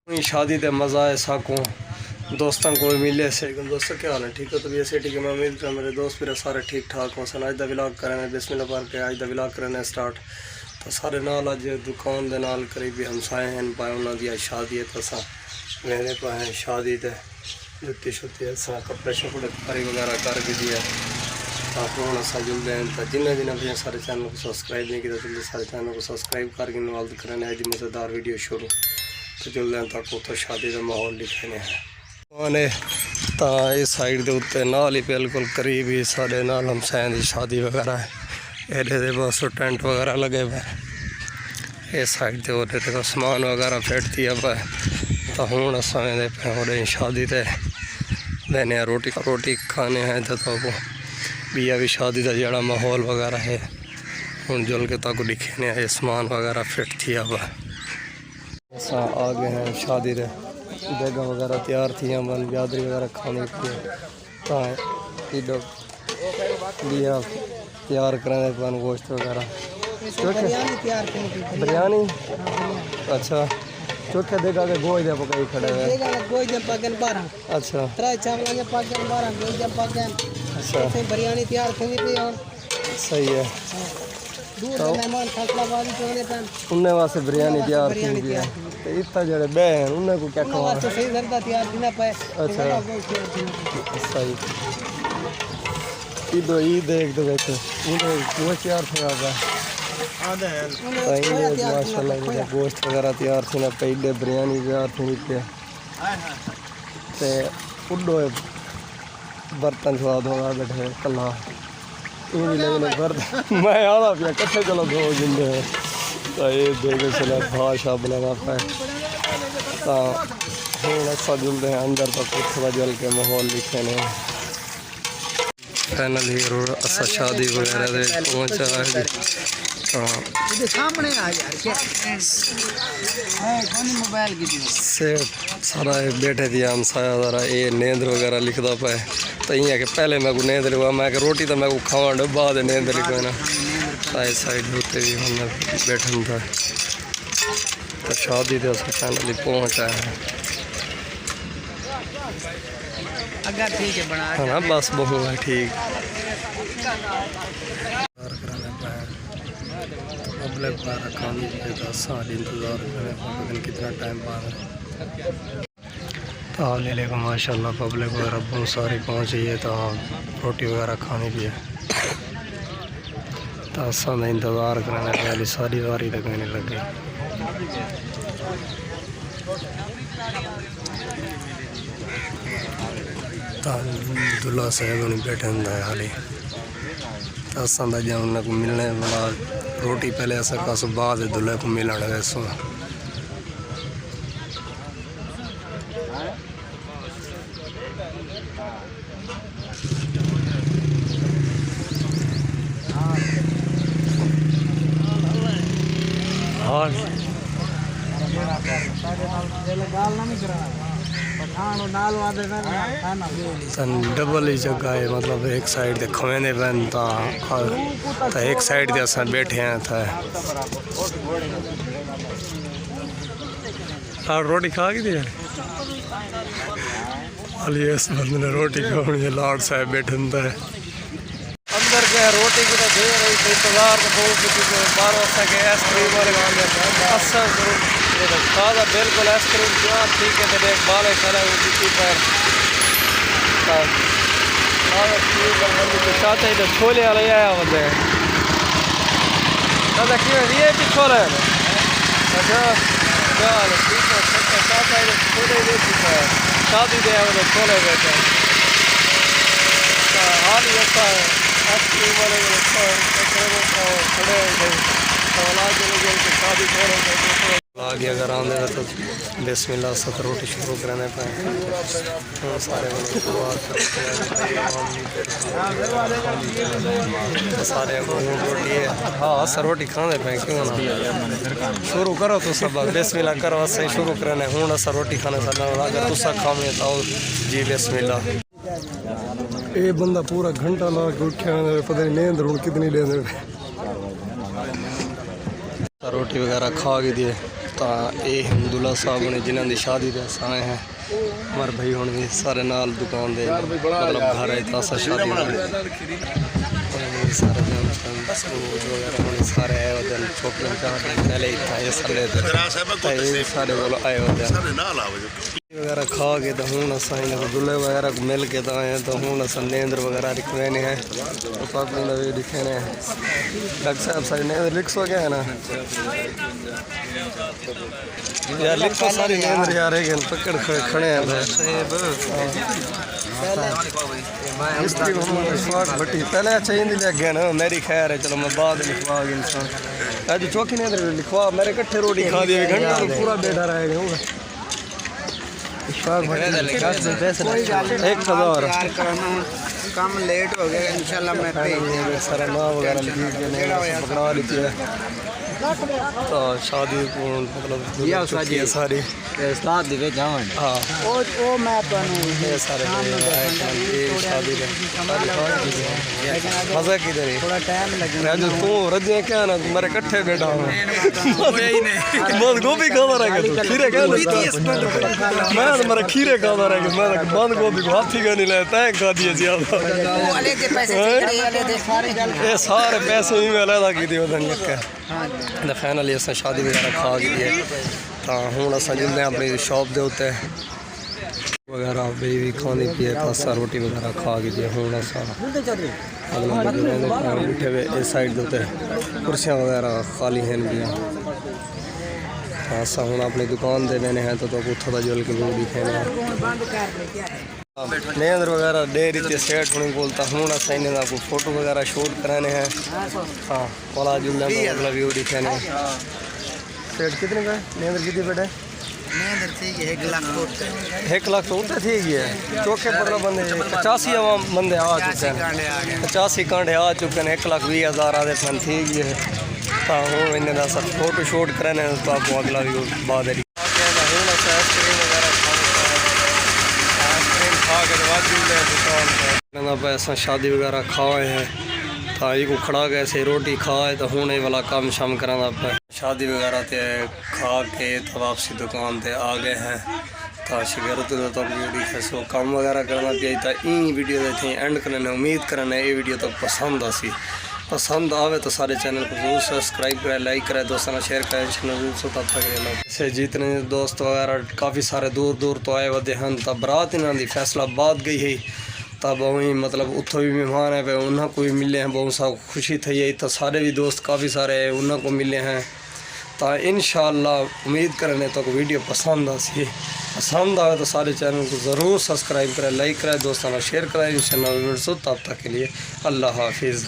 शादी ते मज़ा है साको दोस्तों को मिले से दोस्तों क्या हाल है ठीक है। तो भी ठीक है, मैं उम्मीद कर मेरे दोस्त मेरे सारे ठीक ठाक हो सन। अज का व्लॉग करने बिस्मिल्लाह पार के अज का व्लॉग करने स्टार्ट। तो सारे नाल अज दुकान के नाल करीबी हमसाए हैं पाए उन्होंने दी शादी है। तो अस मेरे पाए शादी ते जुत्ती शुत्ती अस कपड़े शपड़े पारी वगैरह करके दिया। तो हूँ अस जुलते हैं। तो जिन्हें जिन्हें भी सारे चैनल को सब्सक्राइब नहीं किया जल्दी सारे चैनल को सब्सक्राइब करके नवाल करने अज मज़ेदार वीडियो शुरू। तो जुलते हैं तक उतो शादी का माहौल लिखने हैं ने। तो इस साइड के उत्ते नाल ही बिल्कुल करीब ही साढ़े नाल हमसाए की शादी वगैरह है। ये बस टेंट वगैरह लगे हुए इस साइड से वो देखो समान वगैरह फिट दिया पे। तो हूँ असें पे शादी ते देने रोटी रोटी खाने हैं। तो भी अभी शादी का जड़ा माहौल वगैरह है हूँ जुल के तक लिखे ये समान वगैरह फिट किया हुआ। अस आ गए हैं शादी रे बेगा वगैरह तैयार थी बन बिरादरी वगैरह खाने की। तो लिया तैयार कराने बन गोश्त वगैरह बिरयानी। अच्छा चोखे देगा के गोश्त दे पकाई खड़े हुए अच्छा अच्छा बिरयानी तैयार करनी थी और सही है। तो उन्हें वास्ते बिरयानी तैयार की है। तो इतना जड़े बहन उन्हें को क्या खवा सही धरता तैयार करना पाए। अच्छा सही ईदो ईद एक दो बैठे उन्हें वो तैयार था माशाल्लाह गोश्त वगैरह तैयार थी ना पहले बिरयानी तैयार थी पे ते उडो बर्तन स्वाद होगा बैठे कला बर्तन मैं आना पिया कट्ठे चलो दो जिंदे। तो ये देखो चलो भाषा बनाना पाए। तो हूँ असा जुलते हैं अंदर तक थोड़ा जल के माहौल लिखे ने फाइनली असा शादी वगैरह पहुँचा है। से सारा बैठे थी हम सारा जरा ये नींद वगैरह लिखता पाए। तो इं कि पहले मैं को नींद लिखा मैं रोटी तो मैं को खावा बाद नींद लिखो ना। साइड साइड होते भी हमने बैठन था। तो शादी तो फाइनली पहुँचा है हाँ बस बहु है ठीक। पब्लिक वगैरह खानी तो साल इंतज़ार करें कितना टाइम बाद। तो ले लेगा माशाल्लाह पब्लिक वगैरह बहुत सारी पहुँच गई है। तो रोटी वगैरह खानी भी है। तो असा इंतज़ार कराने वाली सारी वारी लगने लग गई। तो दूल्हा साहब उन्हें बैठे होंगे हाली। तो असा जब उन्हें को मिलने वाला रोटी पहले ऐसा कस बाद दूल्हे को मिलने वैसो। डबल ही जगह है मतलब एक साइड दे खवेंदे बन तो एक साइड दे अस बैठे हैं। था रोटी खा के दी इस बंद ने रोटी खानी लाड साहब बैठे है अंदर गया रोटी की तो दे रही थी इंतजार तो बहुत बारह सके आइसक्रीम वाले ताज़ा बिल्कुल आइसक्रीम क्या ठीक है। तो एक बाल खड़ा चाचा तो छोले वाले आया बंदे दादा कि छोले अच्छा चल ठीक है चाचा छोले शादी दे छोले बैठे हाल ही अच्छा है आइसक्रीम वाले खड़े शादी आगे अगर आने तो बिस्मिल्लाह से रोटी शुरू कराने पाए। सारे सारे रोटी है हाँ सर रोटी खाने पाए क्यों ना शुरू करो तो सब बिस्मिल्लाह करो सही शुरू कराने हूँ सर रोटी खाने अगर तुसा खावे तो जी बिस्मिल्लाह। ये बंदा पूरा घंटा ला के उठा पता नहीं नींद हूँ कितनी लेंद रोटी वगैरह खा के दिए। तो तो ये हिंदुल्ला साहब ने जिन्हों की शादी दे आए हैं हमारे भाई हूँ भी सारे नाल दुकान दे मतलब घर है तो असा शादी सारे वगैरह होने सारे आए होते हैं छोटे पहले ही था ये सारे बोलो आए होते हैं वगैरह खा के तो हूँ असा दुल्हे वगैरह को मिल के तो आए तो हूँ असा नेंद्र वगैरह लिखवाने हैं तो अपनी नवी लिखे हैं डॉक्टर साहब सारी नेंद्र लिख सो क्या है ना यार लिख सो सारी नेंद्र यार है पकड़ खड़े हैं मिस्त्री भट्टी पहले अच्छा हिंदी लिख गया ना मेरी खैर है चलो मैं बाद लिखवा इंसान आज चौकी नेंद्र लिखवा मेरे कट्ठे रोटी खा दिए घंटा तो पूरा बैठा रहेगा 1000 कम लेट हो गया इंशाल्लाह मैं सारा नाम वगैरह पकड़ा लेती है तो शादी मतलब है सारी उस्ताद दे जावन हाँ ओ मैं ये सारे शादी मजा किधर है थोड़ा टाइम लगेगा जो तू रजे क्या ना मेरे कट्ठे बैठा हूँ बंद गोभी खाता रहेगा तू खीरे क्या मैं तो मेरा खीरे खाता रहेगा मैं बंद गोभी को हाथी का नहीं लाया तय खा दिए ज्यादा ये सारे पैसे ही मैं अलग की थी फाइनली अस शादी वगैरह खा गई तो हूँ अस जल्द अपनी शॉप के उत्ते वगैरह भी खानी पी है अस रोटी वगैरह खा गई हूँ अस बैठे हुए इस साइड के उत्ते कुर्सियाँ वगैरह खाली हैं अस हूँ अपनी दुकान दे मैंने हैं तो उतो का जुल के लोग दिखे नेंद्र वगैरह डेयरी से सेट होने बोलता हूँ अस इन्हें को फोटो वगैरह शूट कराने हैं हाँ वाला जुलना मतलब व्यू दिखाने सेट कितने का नेंद्र कितनी बेटा नेंद्र ठीक है 1 लाख तो उतने थी है चौके 15 बंदे 85 बंदे आ चुके हैं 85 कांडे आ चुके हैं 1,20,000 आधे फन थी है तो हूँ इन्हें सब फोटो शूट कराने तो आपको अगला व्यू बाद पैसा शादी वगैरह खाए हैं ताई को खड़ा गए से रोटी खाए तो हूँ वाला काम शाम करा पे शादी वगैरह ते खा के तो वापसी दुकान ते आ गए हैं तो शिगर तो वीडियो सो काम वगैरह करना चाहिए तो ई वीडियो देते एंड करने उम्मीद करने ये वीडियो तो पसंद आसी पसंद आवे तो सारे चैनल को जरूर सब्सक्राइब करें लाइक करें दोस्तों शेयर करें जरूर सो तब तक जैसे जितने दोस्त वगैरह काफ़ी सारे दूर दूर तो आए वधे हैं तब बरात इन्हों की फैसलाबाद गई है तब वहीं मतलब उतो भी मेहमान है पे उन्होंने को भी मिले हैं बहुत सा खुशी थी है तो सारे भी दोस्त काफ़ी सारे उन्होंने को मिले हैं तो इंशाअल्लाह उम्मीद करने तो वीडियो पसंद आसी पसंद आए तो सारे चैनल को ज़रूर सब्सक्राइब करें लाइक करें दोस्तों शेयर करें इंशाअल्लाह तब तक के लिए अल्लाह हाफिज़।